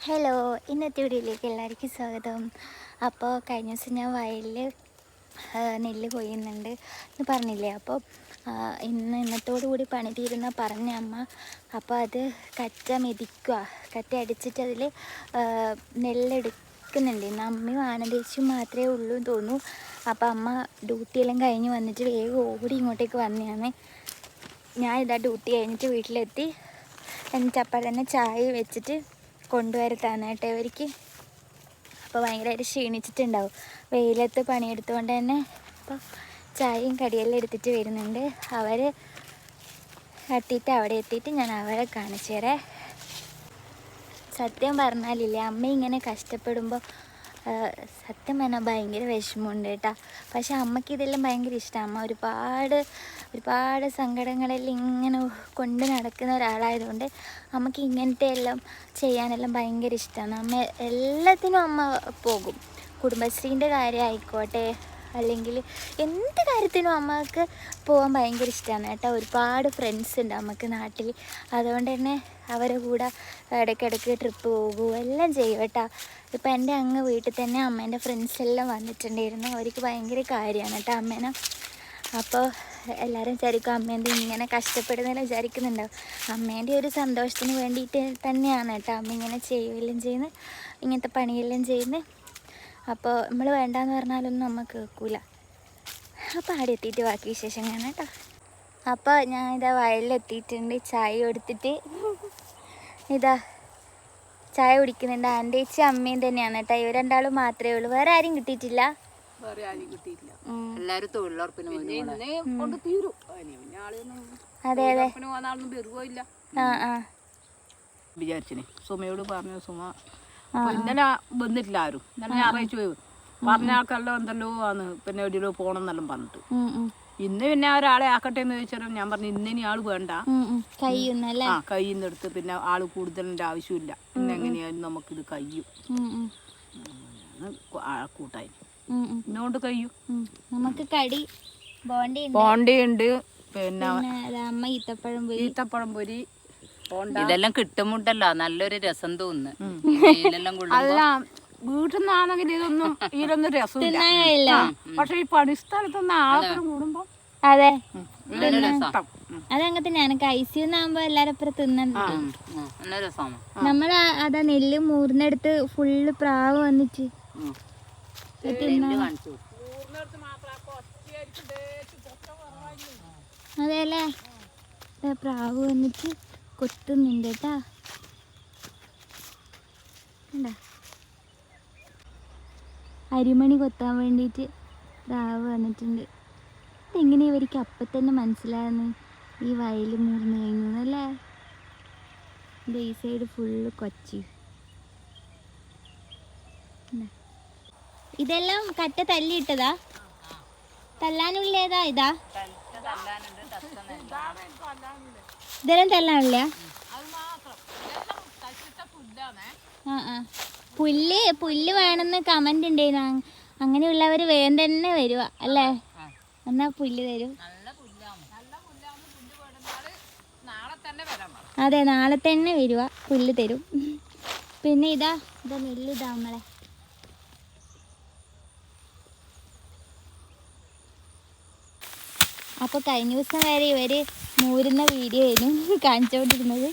Hello, ഇന്നത്തെ വീഡിയോയിലേക്ക് എല്ലാവർക്കും സ്വാഗതം. അപ്പോൾ കഴിഞ്ഞ ദിവസം ഞാൻ വയലിൽ നെല്ല് കൊയ്യുന്നുണ്ട് എന്ന് പറഞ്ഞില്ലേ. അപ്പോൾ ഇന്നത്തോടു കൂടി പണി തീരുന്ന പറഞ്ഞ അമ്മ. അപ്പോൾ അത് കറ്റ മെതിക്കുക, കറ്റ അടിച്ചിട്ട് അതിൽ നെല്ലെടുക്കുന്നുണ്ട്. ഇന്ന് അമ്മയും ആനന്ദേച്ചും മാത്രമേ ഉള്ളൂ എന്ന് തോന്നുന്നു. അപ്പോൾ അമ്മ ഡ്യൂട്ടിയെല്ലാം കഴിഞ്ഞ് വന്നിട്ട് വേഗം ഓടി ഇങ്ങോട്ടേക്ക് വന്നതാണ്. ഞാൻ ഇതാ ഡ്യൂട്ടി കഴിഞ്ഞിട്ട് വീട്ടിലെത്തി. എന്നിട്ട് അപ്പം തന്നെ ചായ വെച്ചിട്ട് കൊണ്ടുവരുത്താണ് കേട്ടോ ഇവർക്ക്. അപ്പോൾ ഭയങ്കരമായിട്ട് ക്ഷീണിച്ചിട്ടുണ്ടാവും വെയിലത്ത് പണിയെടുത്തുകൊണ്ട് തന്നെ. അപ്പോൾ ചായയും കടിയെല്ലാം എടുത്തിട്ട് വരുന്നുണ്ട്. അവർ കട്ടിയിട്ട് അവിടെ എത്തിയിട്ട് ഞാൻ അവരെ കാണിച്ചു തരാം. സത്യം പറഞ്ഞാലില്ലേ, അമ്മ ഇങ്ങനെ കഷ്ടപ്പെടുമ്പോൾ സത്യം പറഞ്ഞാൽ ഭയങ്കര വിഷമമുണ്ട് കേട്ടോ. പക്ഷെ അമ്മയ്ക്ക് ഇതെല്ലാം ഭയങ്കര ഇഷ്ടമാണ്. അമ്മ ഒരുപാട് സങ്കടങ്ങളെല്ലാം ഇങ്ങനെ കൊണ്ട് നടക്കുന്ന ഒരാളായതുകൊണ്ട് അമ്മയ്ക്ക് ഇങ്ങനത്തെ എല്ലാം ചെയ്യാനെല്ലാം ഭയങ്കര ഇഷ്ടമാണ്. അമ്മ എല്ലാത്തിനും അമ്മ പോകും. കുടുംബശ്രീൻ്റെ കാര്യം ആയിക്കോട്ടെ, അല്ലെങ്കിൽ എന്ത് കാര്യത്തിനും അമ്മക്ക് പോകാൻ ഭയങ്കര ഇഷ്ടമാണ് കേട്ടോ. ഒരുപാട് ഫ്രണ്ട്സ് ഉണ്ട് അമ്മക്ക് നാട്ടിൽ. അതുകൊണ്ട് തന്നെ അവരെ കൂടെ ഇടയ്ക്കിടയ്ക്ക് ട്രിപ്പ് പോകും, എല്ലാം ചെയ്യും കേട്ടോ. ഇപ്പം എൻ്റെ അങ്ങ് വീട്ടിൽ തന്നെ അമ്മേൻ്റെ ഫ്രണ്ട്സ് എല്ലാം വന്നിട്ടുണ്ടായിരുന്നു. അവർക്ക് ഭയങ്കര കാര്യമാണ് കേട്ടോ അമ്മേനെ. അപ്പോൾ എല്ലാവരും വിചാരിക്കും അമ്മേൻ്റെ ഇങ്ങനെ കഷ്ടപ്പെടുന്നതെല്ലാം വിചാരിക്കുന്നുണ്ടാവും. അമ്മേൻ്റെ ഒരു സന്തോഷത്തിന് വേണ്ടിയിട്ട് തന്നെയാണ് കേട്ടോ അമ്മ ഇങ്ങനെ ചെയ്യുകയെല്ലാം ചെയ്യുന്നത്, ഇങ്ങനത്തെ പണിയെല്ലാം ചെയ്യുന്നത്. അപ്പോൾ നമ്മൾ വേണ്ടാന്ന് പറഞ്ഞാലൊന്നും അമ്മ കേൾക്കൂല. അപ്പോൾ അവിടെ എത്തിയിട്ട് ബാക്കി വിശേഷം കാണാം കേട്ടോ. അപ്പോൾ ഞാൻ ഇതാ വയലിലെത്തിയിട്ടുണ്ട്. ചായ കൊടുത്തിട്ട് ഇതാ ചായ കുടിക്കുന്നുണ്ട്. ആൻ്റേച്ചി അമ്മയും തന്നെയാണ് കേട്ടോ. ഇവർ രണ്ടാളും മാത്രമേ ഉള്ളൂ, വേറെ ആരും കിട്ടിയിട്ടില്ല. എല്ലാരും തൊഴിലുറപ്പിന് അതെ അതെ വിചാരിച്ചിനെ. സുമയോട് പറഞ്ഞു. സുമ ഇന്നലെ വന്നിട്ടില്ല ആരും. ഇന്നലെ ഞായറാഴ്ച പോയി പറഞ്ഞ ആൾക്കെല്ലാം എന്തല്ലോ ആണ്, പിന്നെ എവിടെയോ പോകണം എന്നെല്ലാം പറഞ്ഞിട്ട്. ഇന്ന് പിന്നെ ഒരാളെ ആക്കട്ടെ എന്ന് ചോദിച്ചാലും ഞാൻ പറഞ്ഞു ഇന്നിനി ആള് വേണ്ട, കയ്യിന്നെടുത്ത് പിന്നെ ആള് കൂടുതലിന്റെ ആവശ്യമില്ല, പിന്നെ എങ്ങനെയായാലും നമുക്കിത് കഴിയും കൂട്ടായി ഇന്നുകൊണ്ട് കഴിയും. നമുക്ക് കടി ബോണ്ടിയുണ്ട്, പിന്നെ ഈത്തപ്പഴം പൊരി. ഇതെല്ലാം കിട്ടുമുണ്ടല്ലോ, നല്ലൊരു രസം തോന്നുന്നു. അല്ല വീട്ടിൽ നിന്നാണെങ്കിൽ ഇതിലൊന്നും രസമില്ല. പക്ഷെ ഈ പണിസ്ഥലത്തുനിന്ന് ആൾക്കാർ കൂടുമ്പോ അതെ അതങ്ങനെ തന്നെയാണ്. ഐസിയുന്നാകുമ്പോ എല്ലാരും അപ്പുറം തിന്നുന്നുണ്ട്. നമ്മള് അതാ നെല്ല് മൂർന്നെടുത്ത് ഫുള്ള് പ്രാവ് വന്നിട്ട് അതെല്ലേ, പ്രാവ് വന്നിട്ട് കൊത്തുന്നുണ്ട് കേട്ടാ. അരിമണി കൊത്താൻ വേണ്ടിയിട്ട് പ്രാവ് വന്നിട്ടുണ്ട്. എങ്ങനെ ഇവർക്ക് അപ്പം തന്നെ മനസ്സിലാകുന്നു ഈ വയൽ മൂർന്ന് കഴിഞ്ഞു അല്ലേ. ഈ സൈഡ് ഫുള്ള് കൊച്ചി. ഇതെല്ലാം കറ്റ തല്ലിയിട്ടതാ, തല്ലാനുള്ളതാ. ഇതെല്ലാം തല്ലാനുള്ള പുല്ല് വേണമെന്ന് കമന്റ് ഉണ്ടായിരുന്നു. അങ്ങനെയുള്ളവർ വേഗം തന്നെ വരുക അല്ലേ, എന്നാ പുല്ല് തരും. അതെ, നാളെ തന്നെ വരുക, പുല്ല് തരും. പിന്നെ ഇതാ നെല്ലിതാ നമ്മളെ. അപ്പോൾ കഴിഞ്ഞ ദിവസം വരെ ഇവർ മൂരുന്ന വീഡിയോ ആയിരുന്നു കാണിച്ചുകൊണ്ടിരുന്നത്.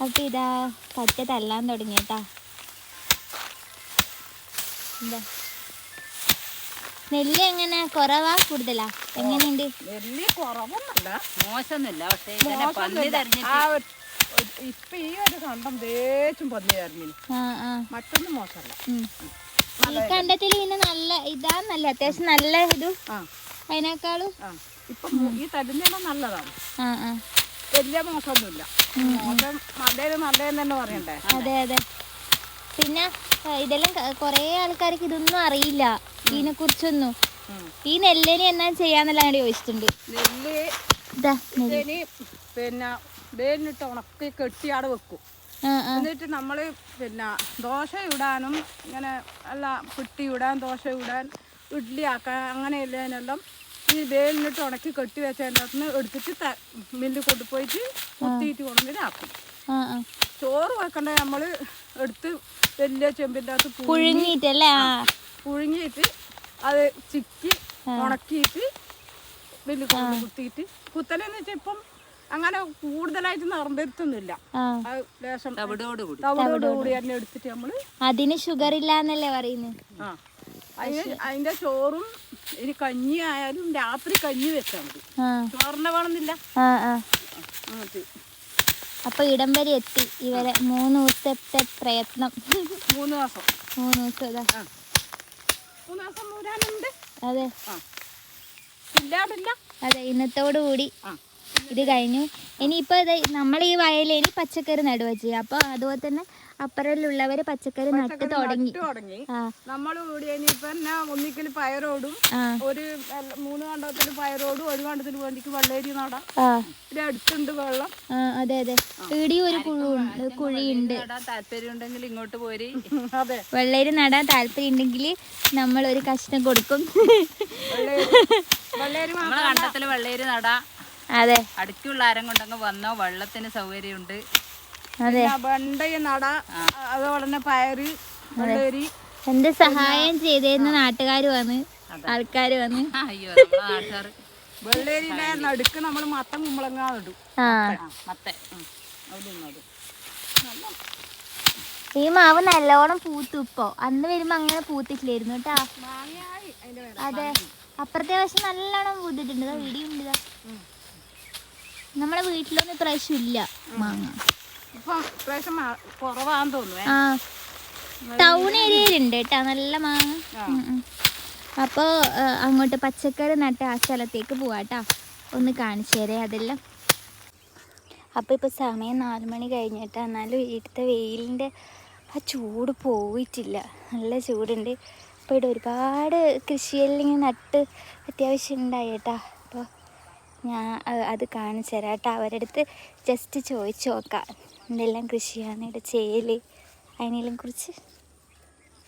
അപ്പോൾ ഇതാ കറ്റ തല്ലാൻ തുടങ്ങി കേട്ടാ. എന്താ നെല്ല് എങ്ങനെ കുറവാ കൂടുതലാ എങ്ങനെയുണ്ട്? നെല്ല് കുറവൊന്നുമല്ല, മോശമൊന്നുമില്ല. പക്ഷേ ഇപ്പൊ ഈ ഒരു കണ്ടം തേച്ചും പന്നി തരഞ്ഞിന്, മറ്റൊന്നും മോശമല്ല. ഈ കണ്ടത്തിൽ പിന്നെ നല്ല ഇതാന്നല്ല, അത്യാവശ്യം നല്ല ഇതും അതിനേക്കാളും ഇപ്പൊ ഈ തരുന്നെല്ലാം നല്ലതാണ്. വലിയ മോശമൊന്നുമില്ല. മോശം നല്ലതെന്ന് തന്നെ പറയണ്ടേ. അതെ അതെ. പിന്നെ ഇതെല്ലാം കൊറേ ആൾക്കാർക്ക് ഇതൊന്നും അറിയില്ല, ഇതിനെ കുറിച്ചൊന്നും. ഈ നെല്ലിന് എന്നാ ചെയ്യാന്നെല്ലാം ഞാൻ ചോദിച്ചിട്ടുണ്ട്. നെല്ല് പിന്നെ വേലിനിട്ട് ഉണക്കി കെട്ടിയാട് വെക്കും. എന്നിട്ട് നമ്മള് പിന്നെ ദോശ ഇടാനും ഇങ്ങനെ അല്ല പുട്ടി ഇടാൻ, ദോശ ഇടാൻ, ഇഡ്ഡലി ആക്കാൻ, അങ്ങനെയുള്ളതിനെല്ലാം ഈ വേലിനിട്ട് ഉണക്കി കെട്ടി വെച്ചതിൻ്റെ അകത്തുനിന്ന് എടുത്തിട്ട് മില്ലിൽ കൊണ്ടുപോയിട്ട് കുത്തിയിട്ട് കൊണ്ടുവന്നിട്ട് ആക്കും. ചോറ് വെക്കണ്ടേ നമ്മൾ എടുത്ത് വലിയ ചെമ്പിൻ്റെ അകത്ത് പുഴുങ്ങിയിട്ടല്ലേ? പുഴുങ്ങിയിട്ട് അത് ചിക്കി ഉണക്കിയിട്ട് വലിയ കുത്തിയിട്ട് കുത്തലെന്ന് വെച്ചാൽ ഇപ്പം അങ്ങനെ കൂടുതലായിട്ട് നിറമ്പെടുത്തൊന്നുമില്ല. അത് ലേശം തവിടോടുകൂടി തന്നെ എടുത്തിട്ട് നമ്മള് അതിന് ഷുഗർ ഇല്ലാന്നല്ലേ പറയുന്നത്. അതിന്റെ ചോറും ഇനി കഞ്ഞി ആയാലും രാത്രി കഞ്ഞി വെച്ചാൽ മതി, ചോറിനെ വേണമെന്നില്ല. അപ്പൊ ഇടം വരെ എത്തി ഇവരെ 3 ദിവസത്തെ പ്രയത്നം. 3 ദിവസം 3 ദിവസം 3 ദിവസം മൂരാനുണ്ട്. അതെ ഇല്ലാതില്ല. അതെ, ഇന്നത്തോടു കൂടി ഇത് കഴിഞ്ഞു. ഇനിയിപ്പോൾ നമ്മൾ ഈ വയലിൽ പച്ചക്കറി നടുക ചെയ്യുക. അപ്പോൾ അതുപോലെ തന്നെ അപ്പുറയിലുള്ളവർ പച്ചക്കറി നട്ട് തുടങ്ങി. നമ്മൾ ഒന്നിക്കൽ പയറോടും ഒരു 3 കണ്ടത്തിൽ പയറോടും 1 കണ്ടത്തിന് വേണ്ടിക്ക് വെള്ളേരി നടാം. അടുത്തുണ്ട് വെള്ളം. അതെ അതെ, ഇടിയും ഒരു കുഴിയുണ്ട്. താല്പര്യം ഉണ്ടെങ്കിൽ ഇങ്ങോട്ട് പോരി. അതെ, വെള്ളേരി നടാൻ താല്പര്യം ഉണ്ടെങ്കിൽ നമ്മൾ ഒരു കഷ്ണം കൊടുക്കും. നമ്മളെ കണ്ടത്തില് വെള്ളേരി നടാ. അതെ, അടുക്കുള്ള ആരം കൊണ്ടങ്ങ് വന്നോ, വെള്ളത്തിന് സൗകര്യമുണ്ട്. അതെ, വെണ്ടയും നട, അതുപോലെ തന്നെ പയറ്, വെള്ളേരി. എന്ത് സഹായം ചെയ്തേന്ന് നാട്ടുകാർ വന്ന്, ആൾക്കാർ വന്ന്. അയ്യോ, നമ്മളെ നാട്ടുകാർ വെള്ളേരിനെ നടുക്ക് നമ്മൾ മത്തം കുമ്പളങ്ങ നടും. ഈ മാവ് നല്ലോണം പൂത്തു. ഇപ്പോ അന്ന് വരുമ്പോ അങ്ങനെ പൂത്തിട്ടില്ലായിരുന്നു കേട്ടാ. അതെ, അപ്പുറത്തെ വശം നല്ലോണം പൂത്തിട്ടുണ്ട്. വീടിയുണ്ട്. നമ്മളെ വീട്ടിലൊന്നും ഇപ്രാവശ്യം ഇല്ല മാങ്ങ. കുറവാന്ന് തോന്നുന്നു. ടൗൺ ഏരിയയിലുണ്ട് കേട്ടാ നല്ല മാങ്ങ. അപ്പോൾ അങ്ങോട്ട് പച്ചക്കറി നട്ട് ആ സ്ഥലത്തേക്ക് പോവാട്ടാ. ഒന്ന് കാണിച്ചു തരേ അതെല്ലാം. അപ്പോൾ ഇപ്പോൾ സമയം 4 മണി കഴിഞ്ഞിട്ടാ. എന്നാലും ഇവിടുത്തെ വെയിലിൻ്റെ ആ ചൂട് പോയിട്ടില്ല. നല്ല ചൂടുണ്ട്. അപ്പോൾ ഇവിടെ ഒരുപാട് കൃഷിയെല്ലാം ഇങ്ങനെ നട്ട് അത്യാവശ്യം ഉണ്ടായി കേട്ടാ. അപ്പോൾ ഞാൻ അത് കാണിച്ചു തരാം കേട്ടോ. അവരുടെ അടുത്ത് ജസ്റ്റ് ചോദിച്ചു നോക്കാം എന്തെല്ലാം കൃഷിയാണ് ഇവിടെ ചെയ്യല്, അതിനെല്ലാം കുറിച്ച്.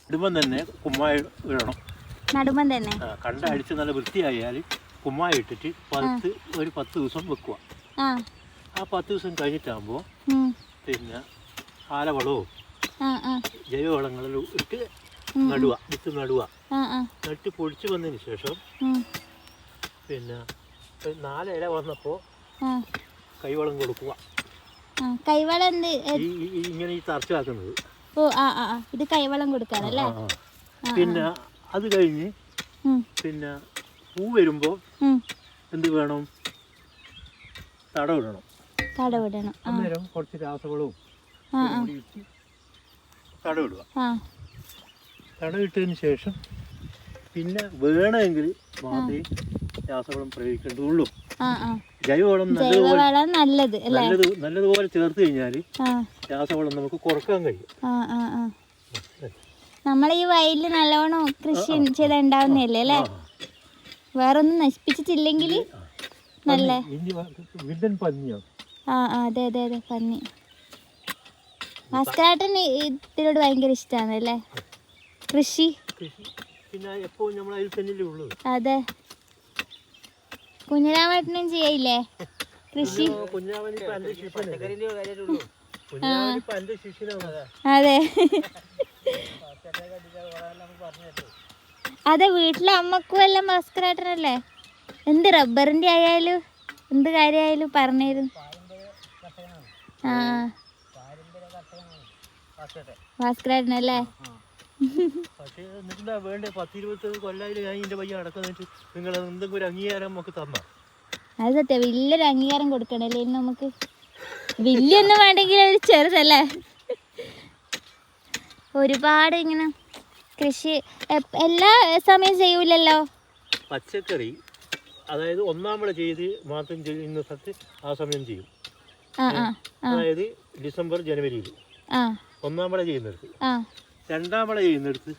നടുമ്പം തന്നെ കുമ്മായി ഇടണം. നടുമ്പം തന്നെ കണ്ട അടിച്ച് നല്ല വൃത്തിയായാൽ കുമ്മായി ഇട്ടിട്ട് ഒരു 10 ദിവസം വെക്കുക. ആ 10 ദിവസം കഴിഞ്ഞിട്ടാകുമ്പോൾ പിന്നെ ആലവളവും ജൈവവളങ്ങളിലും ഇട്ട് നടുക, വിത്ത് നടുക. നട്ട് പൊടിച്ച് വന്നതിന് ശേഷം പിന്നെ 4 ഇല വന്നപ്പോൾ കൈവളം കൊടുക്കുക. കൈവളം ഇങ്ങനെ ഈ തറച്ചാക്കുന്നത്. ഇത് കൈവളം കൊടുക്കാനല്ലേ. പിന്നെ അത് കഴിഞ്ഞ് പിന്നെ പൂ വരുമ്പോൾ എന്ത് വേണം? തടവിടണം. അന്നേരം കുറച്ച് രാസവളവും തടവിടുക. തടവിട്ടതിന് ശേഷം പിന്നെ വേണമെങ്കിൽ മാത്രമേ രാസവളം പ്രയോഗിക്കേണ്ടതുള്ളൂ. ജൈവവളം നല്ലതുപോലെ ചേർത്ത് കഴിഞ്ഞാൽ രാസവളം നമുക്ക് കുറക്കാൻ കഴിയും. നമ്മളെ ഈ വയലിൽ നല്ലോണം കൃഷി ചെയ്തുണ്ടാവുന്നല്ലേ അല്ലേ? വേറൊന്നും നശിപ്പിച്ചിട്ടില്ലെങ്കിൽ നല്ല അതെ അതെ അതെ, പന്നി. ഭാസ്കരേട്ടന് ഇതിനോട് ഭയങ്കര ഇഷ്ടമാണ് അല്ലേ, കൃഷി. അതെ, കുഞ്ഞിരാമേട്ടനും ചെയ്യില്ലേ കൃഷി? അതെ അതെ, വീട്ടിലെ അമ്മക്കും എല്ലാം ഭാസ്കരേട്ടനല്ലേ. എന്ത് റബ്ബറിന്റെ ആയാലും എന്ത് കാര്യമായാലും പറഞ്ഞിരുന്നു. ഭാസ്കരേട്ടനല്ലേ. പക്ഷേ എന്നിട്ട് വേണ്ട 10-20 കൊല്ലായി ഞാൻ ഇതിന്റെ പയ്യ അടക്കുന്നിട്ട് നിങ്ങൾ എന്തെങ്കിലും ഒരു അംഗീകാരം നമുക്ക് തന്ന. അത് സത്യം, വലിയൊരു അംഗീകാരം കൊടുക്കണല്ലേ നമുക്ക്. വലിയൊന്നും വേണ്ടെങ്കിൽ ഒരു ചെറുതല്ലേ. ഒരുപാട് ഇങ്ങനെ കൃഷി എല്ലാ സമയം ചെയ്യൂലല്ലോ. പച്ചക്കറി അതായത് 1-ാം വിള ചെയ്ത് മാത്രം ചെയ്യുന്ന സ്ഥലത്ത് ആ സമയം ചെയ്യും. അതായത് ഡിസംബർ ജനുവരിയിൽ 1-ാം വിള ചെയ്യുന്നിടത്ത്, 2-ാം വിള ചെയ്യുന്നിടത്ത്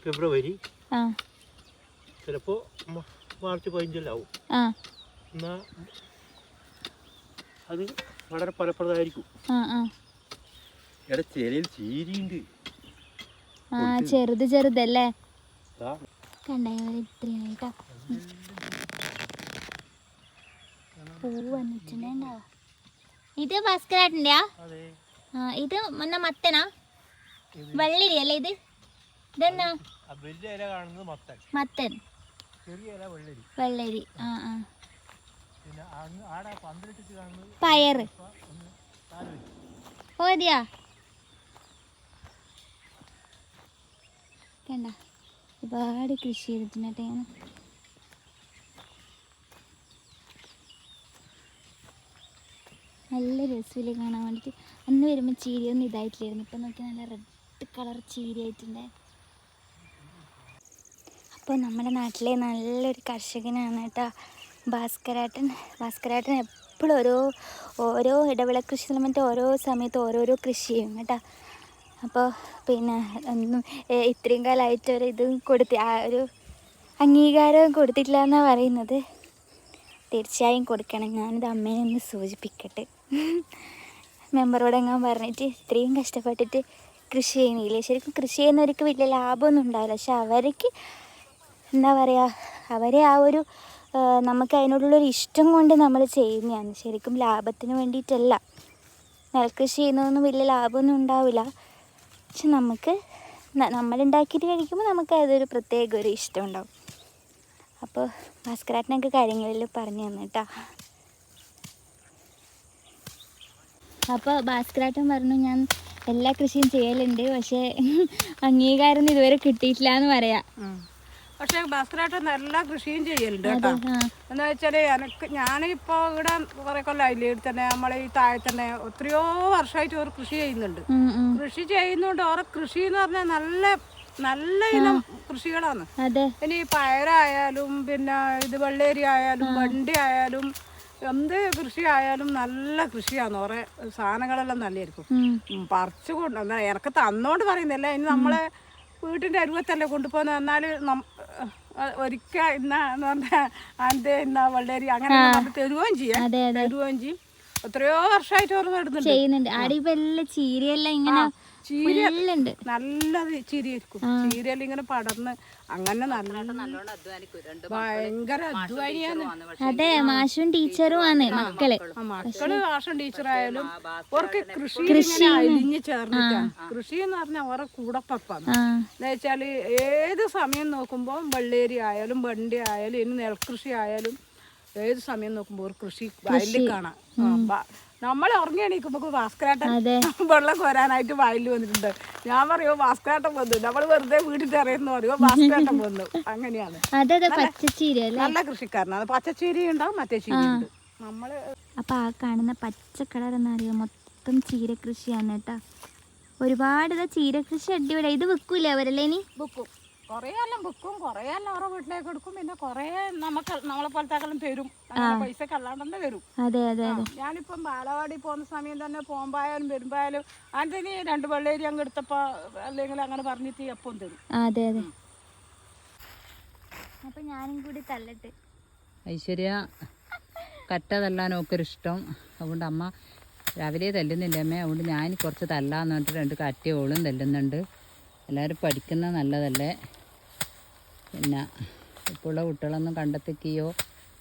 ഫെബ്രുവരി, ചിലപ്പോൾ മാർച്ച് 15 ആവും. എന്നാ അത് വളരെ ഫലപ്രദമായിരിക്കും. ഇവിടെ ചെറിയ ചീരിയുണ്ട്, ചെറുതല്ലേ കണ്ടായിട്ടാ. പൂ വന്നിട്ടുണ്ടാവോ? ഇത് ഭാസ്കരേട്ടൻ്റെയാ? ഇത് മത്തനാ? വെള്ളരി അല്ലേ ഇത്? ഇതെന്നാ? ആ വലിയ ഇല കാണുന്നത് മത്തൻ, മത്തൻ. ചെറിയ ഇല വെള്ളരി. വെള്ളരി. ആ ആ. പിന്നെ ആടെ പന്തലിട്ടിട്ട് കാണുന്നത് പയറ്. ഒന്ന് 4 വരി. മതിയാ? കണ്ട ഒരുപാട് കൃഷി ചെയ്തിട്ടുണ്ട്. നല്ല രസമില്ലേ കാണാൻ വേണ്ടിയിട്ട്. അന്ന് വരുമ്പോൾ ചീരിയൊന്നും ഇതായിട്ടില്ലായിരുന്നു. ഇപ്പം നോക്കി നല്ല റെഡ് കളർ ചീരി ആയിട്ടുണ്ട്. അപ്പോൾ നമ്മുടെ നാട്ടിലെ നല്ലൊരു കർഷകനാണ് കേട്ടോ ഭാസ്കരേട്ടൻ. ഭാസ്കരേട്ടൻ എപ്പോഴും ഓരോ ഇടവിള കൃഷി സമയത്ത് ഓരോ സമയത്ത് ഓരോരോ കൃഷി ചെയ്യും കേട്ടോ. അപ്പോൾ പിന്നെ ഒന്നും ഇത്രയും കാലമായിട്ട് ഒരു ഇതും ഒരു അംഗീകാരം കൊടുത്തിട്ടില്ല എന്നാണ് പറയുന്നത്. തീർച്ചയായും കൊടുക്കണം. ഞാനിത് അമ്മേനെ ഒന്ന് സൂചിപ്പിക്കട്ടെ. മെമ്പറോട് എങ്ങാൻ പറഞ്ഞിട്ട് ഇത്രയും കഷ്ടപ്പെട്ടിട്ട് കൃഷി ചെയ്യുന്നില്ലേ. ശരിക്കും കൃഷി ചെയ്യുന്നവർക്ക് വലിയ ലാഭമൊന്നും ഉണ്ടാവില്ല. പക്ഷെ അവർക്ക് എന്താ പറയുക, അവരെ ആ ഒരു നമുക്ക് അതിനോടുള്ളൊരു ഇഷ്ടം കൊണ്ട് നമ്മൾ ചെയ്യുന്നതാണ്. ശരിക്കും ലാഭത്തിന് വേണ്ടിയിട്ടല്ല. നെൽകൃഷി ചെയ്യുന്നതൊന്നും വലിയ ലാഭമൊന്നും ഉണ്ടാവില്ല. പക്ഷെ നമുക്ക് നമ്മളുണ്ടാക്കിയിട്ട് കഴിക്കുമ്പോൾ നമുക്ക് അതൊരു പ്രത്യേക ഒരു ഇഷ്ടം ഉണ്ടാവും. അപ്പോൾ ഭാസ്കരേട്ടനൊക്കെ കാര്യങ്ങളിൽ പറഞ്ഞു തന്നു കേട്ടോ. അപ്പോൾ ഭാസ്കരേട്ടൻ പറഞ്ഞു ഞാൻ എല്ലാ കൃഷിയും ചെയ്യലുണ്ട്, പക്ഷേ അംഗീകാരം ഇതുവരെ കിട്ടിയിട്ടില്ല എന്ന് പറയാം. പക്ഷെ ഭാസ്കരേട്ടൻ എല്ലാ കൃഷിയും ചെയ്യലുണ്ട് കേട്ടോ. എന്താ വെച്ചാല് ഞാനിപ്പോ ഇവിടെ കുറെ കൊല്ലമായില്ലേ ഇവിടെ തന്നെ നമ്മളെ ഈ താഴെ തന്നെ എത്രയോ വർഷമായിട്ട് ഓരോ കൃഷി ചെയ്യുന്നുണ്ട്. കൃഷി ചെയ്യുന്നോണ്ട് ഓരോ കൃഷി എന്ന് പറഞ്ഞാൽ നല്ല ഇനം കൃഷികളാണ്. ഇനി പയറായാലും പിന്നെ ഇത് വെള്ളേരി ആയാലും വണ്ടി ആയാലും എന്ത് കൃഷി ആയാലും നല്ല കൃഷിയാണ്. കുറെ സാധനങ്ങളെല്ലാം നല്ലതായിരിക്കും. പറിച്ചു കൊണ്ട് എന്താ എനക്ക് തന്നോണ്ട് പറയുന്നില്ല. ഇനി നമ്മളെ വീട്ടിൻ്റെ അരുവത്തല്ലേ കൊണ്ടുപോകുന്നത്. എന്നാൽ ഒരിക്കൽ ഇന്ന് പറഞ്ഞാൽ അതിൻ്റെ ഇന്ന വെള്ളേരി അങ്ങനെ നമ്മൾ തരുകയും ചെയ്യും. എത്രയോ വർഷമായിട്ട് ഓരോ ചെയ്യുന്നുണ്ട്. അടിപൊളി ചീരയെല്ലാം ഇങ്ങനെ നല്ലത് ചീരയായിരിക്കും. ചീരയെല്ലാം ഇങ്ങനെ പടർന്ന് അങ്ങനെ ഭയങ്കര അധ്വാനിയാണ്. അതെ, മാഷും ടീച്ചറും ആണ് മക്കള്. മാഷും ടീച്ചറായാലും അവർക്ക് കൃഷി അലിഞ്ഞ് ചേർന്നിട്ടാണ്. കൃഷി എന്ന് പറഞ്ഞാൽ അവരുടെ കൂടപ്പപ്പാണ്. എന്ന് വെച്ചാല് ഏത് സമയം നോക്കുമ്പോ വെള്ളേരി ആയാലും വണ്ടി ആയാലും ഇനി നെൽകൃഷി ആയാലും ഏത് സമയം നോക്കുമ്പോ ഒരു കൃഷി വയലിൽ കാണാം. നമ്മൾ ഉറങ്ങി എണീക്കുമ്പോ ഭാസ്കരേട്ടൻ വെള്ളം കോരാനായിട്ട് വയലിൽ വന്നിട്ടുണ്ട്. ഞാൻ പറയുമോ ഭാസ്കരേട്ടൻ വന്നു, നമ്മൾ വെറുതെ വീട്ടിൽ അറിയുന്ന പറയുമോ ഭാസ്കരേട്ടൻ വന്നു. അങ്ങനെയാണ്. നല്ല കൃഷിക്കാരനാണ്. പച്ചച്ചീരി ഉണ്ടാവും, മറ്റേ ചീരി ഉണ്ട്. നമ്മള് അപ്പൊ ആ കാണുന്ന പച്ച കളർ എന്നറിയോ മൊത്തം ചീര കൃഷിയാണ് കേട്ടാ. ഒരുപാട് ചീര കൃഷി അടിപൊളി. ഇത് വിൽക്കൂലേ അവരല്ലേ? ഇനി വിൽക്കും. കുറേ എല്ലാം വിൽക്കും, കുറേ എല്ലാം അവരുടെ വീട്ടിലേക്ക് എടുക്കും. പിന്നെ കുറേ നമ്മളെ പോലത്തേക്കെല്ലാം തരും. പൈസ കല്ലാണ്ട് തന്നെ തരും. അതെ അതെ. ഞാനിപ്പം ബാലവാടി പോകുന്ന സമയം തന്നെ പോകുമ്പോയാലും വരുമ്പോയാലും ആന്റണി 2 വെള്ളേരി അങ്ങ് എടുത്തപ്പോ അല്ലെങ്കിൽ അങ്ങനെ പറഞ്ഞിട്ട് എപ്പം തരും. അതെ അതെ. അപ്പൊ ഞാനും കൂടി തല്ലട്ടെ. ഐശ്വര്യ കറ്റ തല്ലാനൊക്കെ ഇഷ്ടം. അതുകൊണ്ട് അമ്മ രാവിലെ തല്ലുന്നില്ല അമ്മ. അതുകൊണ്ട് ഞാൻ കുറച്ച് തല്ലാന്ന് പറഞ്ഞിട്ട് 2 കറ്റയോളും തല്ലുന്നുണ്ട്. എല്ലാവരും പഠിക്കുന്നത് നല്ലതല്ലേ. പിന്നെ ഇപ്പോഴുള്ള കുട്ടികളൊന്നും കണ്ടെത്തിക്കുകയോ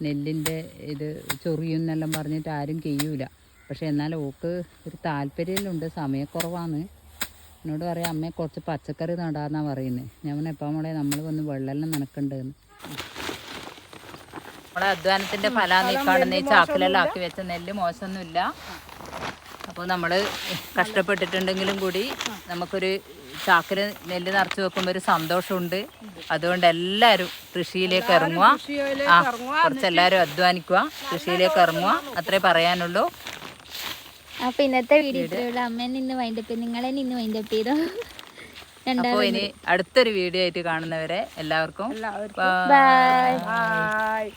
നെല്ലിൻ്റെ ഇത് ചൊറിയുന്നെല്ലാം പറഞ്ഞിട്ട് ആരും ചെയ്യൂല. പക്ഷെ എന്നാൽ ഓക്ക് ഒരു താല്പര്യമുണ്ട്. സമയക്കുറവാണ്. എന്നോട് പറയാം അമ്മയെ കുറച്ച് പച്ചക്കറി നടാന്നാണ് പറയുന്നത്. ഞാൻ എപ്പോൾ മോളെ നമ്മൾ വന്ന് വെള്ളമെല്ലാം നനക്കണ്ടെന്ന്. നമ്മളെ അധ്വാനത്തിൻ്റെ ഫലം ഈ കാണുന്ന ഈ ചാക്കിലെല്ലാം ആക്കി വെച്ച നെല്ല് മോശമൊന്നുമില്ല. അപ്പോൾ നമ്മൾ കഷ്ടപ്പെട്ടിട്ടുണ്ടെങ്കിലും കൂടി നമുക്കൊരു ചാക്കിൽ നെല്ല് നിറച്ച് വെക്കുമ്പോൾ ഒരു സന്തോഷമുണ്ട്. അതുകൊണ്ട് എല്ലാവരും കൃഷിയിലേക്ക് ഇറങ്ങുക. കുറച്ചെല്ലാവരും അധ്വാനിക്കുക, കൃഷിയിലേക്ക് ഇറങ്ങുക. അത്രേ പറയാനുള്ളൂ. അപ്പൊ ഇന്നത്തെ വീഡിയോ അമ്മ നിന്ന് വൈൻഡപ്പ്, നിങ്ങളെ നിന്ന് വൈൻഡപ്പ് ചെയ്തോ. അപ്പോൾ ഇനി അടുത്തൊരു വീഡിയോ ആയിട്ട് കാണുന്നവരെ എല്ലാവർക്കും ബൈ.